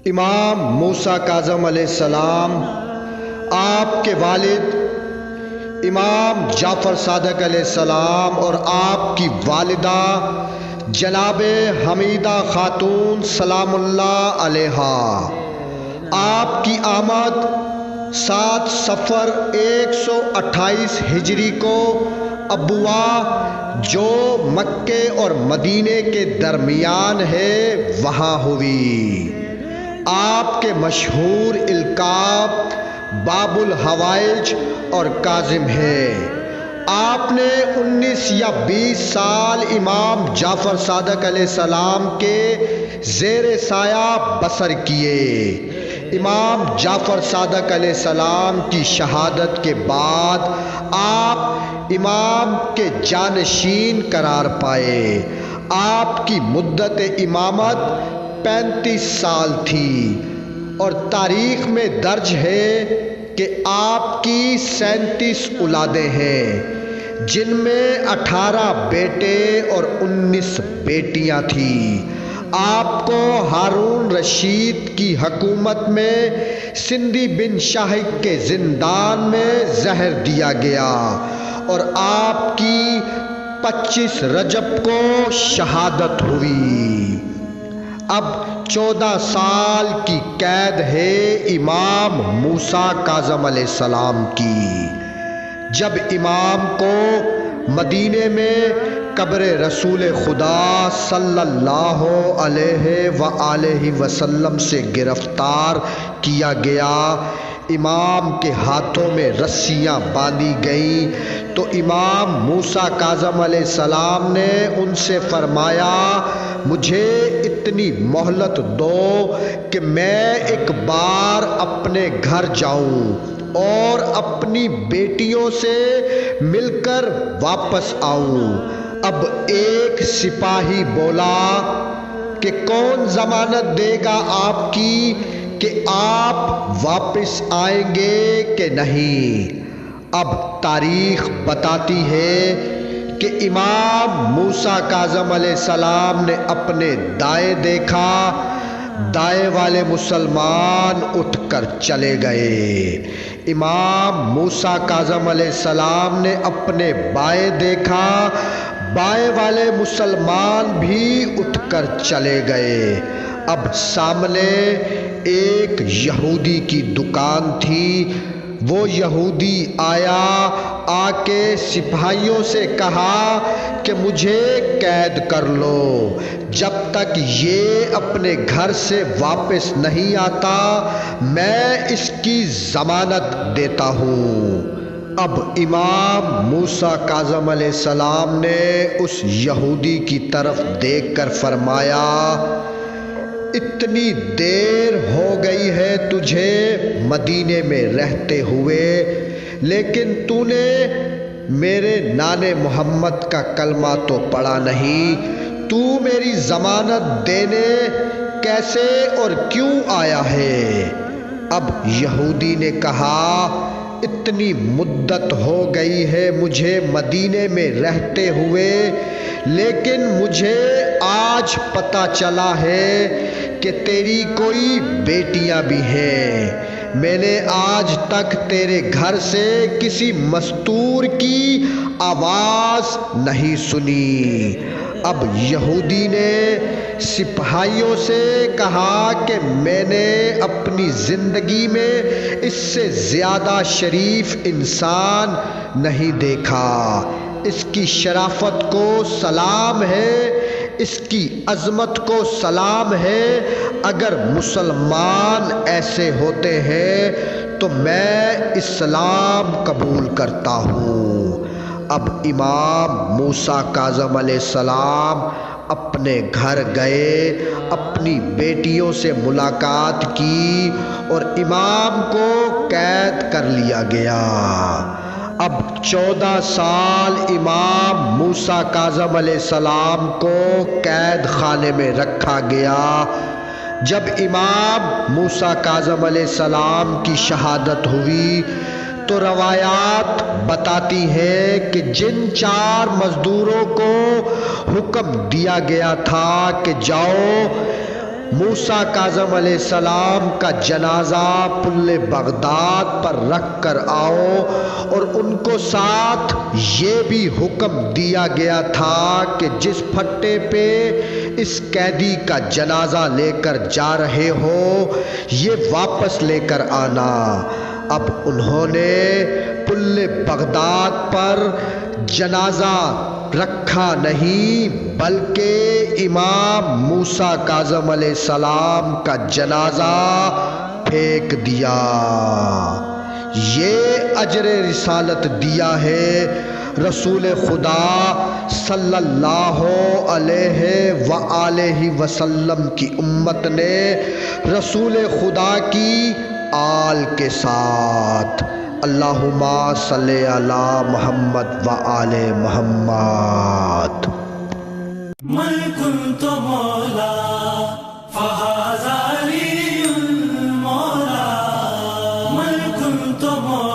امام موسیٰ کاظم علیہ السلام آپ کے والد امام جعفر صادق علیہ السلام اور آپ کی والدہ جناب حمیدہ خاتون سلام اللہ علیہا، آپ کی آمد 7 صفر 128 ہجری کو ابواء جو مکے اور مدینے کے درمیان ہے وہاں ہوئی۔ آپ کے مشہور القاب باب الحوائج اور کاظم ہے۔ آپ نے 19 یا 20 سال امام جعفر صادق علیہ السلام کے زیر سایہ بسر کیے۔ امام جعفر صادق علیہ السلام کی شہادت کے بعد آپ امام کے جانشین قرار پائے۔ آپ کی مدت امامت 35 سال تھی اور تاریخ میں درج ہے کہ آپ کی 37 اولادیں ہیں، جن میں 18 بیٹے اور 19 بیٹیاں تھیں۔ آپ کو ہارون رشید کی حکومت میں سندھی بن شاہق کے زندان میں زہر دیا گیا اور آپ کی 25 رجب کو شہادت ہوئی۔ اب 14 سال کی قید ہے امام موسیٰ کاظم علیہ السلام کی۔ جب امام کو مدینے میں قبر رسول خدا صلی اللہ علیہ وآلہ وسلم سے گرفتار کیا گیا، امام کے ہاتھوں میں رسیاں باندھی گئیں تو امام موسیٰ کاظم علیہ السلام نے ان سے فرمایا، مجھے اتنی مہلت دو کہ میں ایک بار اپنے گھر جاؤں اور اپنی بیٹیوں سے مل کر واپس آؤں۔ اب ایک سپاہی بولا کہ کون ضمانت دے گا آپ کی کہ آپ واپس آئیں گے کہ نہیں؟ اب تاریخ بتاتی ہے کہ امام موسیٰ کاظم علیہ السلام نے اپنے دائیں دیکھا، دائیں والے مسلمان اٹھ کر چلے گئے۔ امام موسیٰ کاظم علیہ السلام نے اپنے بائیں دیکھا، بائیں والے مسلمان بھی اٹھ کر چلے گئے۔ اب سامنے ایک یہودی کی دکان تھی، وہ یہودی آیا، آ کے سپاہیوں سے کہا کہ مجھے قید کر لو، جب تک یہ اپنے گھر سے واپس نہیں آتا میں اس کی ضمانت دیتا ہوں۔ اب امام موسیٰ کاظم علیہ السلام نے اس یہودی کی طرف دیکھ کر فرمایا، اتنی دیر ہو گئی ہے تجھے مدینے میں رہتے ہوئے، لیکن تو نے میرے نان محمد کا کلمہ تو پڑھا نہیں، تو میری ضمانت دینے کیسے اور کیوں آیا ہے؟ اب یہودی نے کہا، اتنی مدت ہو گئی ہے مجھے مدینے میں رہتے ہوئے، لیکن مجھے آج پتہ چلا ہے کہ تیری کوئی بیٹیاں بھی ہیں۔ میں نے آج تک تیرے گھر سے کسی مستور کی آواز نہیں سنی۔ اب یہودی نے سپاہیوں سے کہا کہ میں نے اپنی زندگی میں اس سے زیادہ شریف انسان نہیں دیکھا۔ اس کی شرافت کو سلام ہے، اس کی عظمت کو سلام ہے، اگر مسلمان ایسے ہوتے ہیں تو میں اسلام قبول کرتا ہوں۔ اب امام موسیٰ کاظم علیہ السلام اپنے گھر گئے، اپنی بیٹیوں سے ملاقات کی اور امام کو قید کر لیا گیا۔ اب 14 سال امام موسیٰ کاظم علیہ السلام کو قید خانے میں رکھا گیا۔ جب امام موسیٰ کاظم علیہ السلام کی شہادت ہوئی تو روایات بتاتی ہیں کہ جن 4 مزدوروں کو حکم دیا گیا تھا کہ جاؤ موسیٰ کاظم علیہ السلام کا جنازہ پل بغداد پر رکھ کر آؤ، اور ان کو ساتھ یہ بھی حکم دیا گیا تھا کہ جس پھٹے پہ اس قیدی کا جنازہ لے کر جا رہے ہو یہ واپس لے کر آنا۔ اب انہوں نے پل بغداد پر جنازہ رکھا نہیں بلکہ امام موسیٰ کاظم علیہ السلام کا جنازہ پھینک دیا۔ یہ اجر رسالت دیا ہے رسول خدا صلی اللہ علیہ وآلہ وسلم کی امت نے رسول خدا کی آل کے ساتھ۔ اللہم صلی علی محمد وآل محمد۔ من كنت مولا فهذا لي المولى، من كنت مولا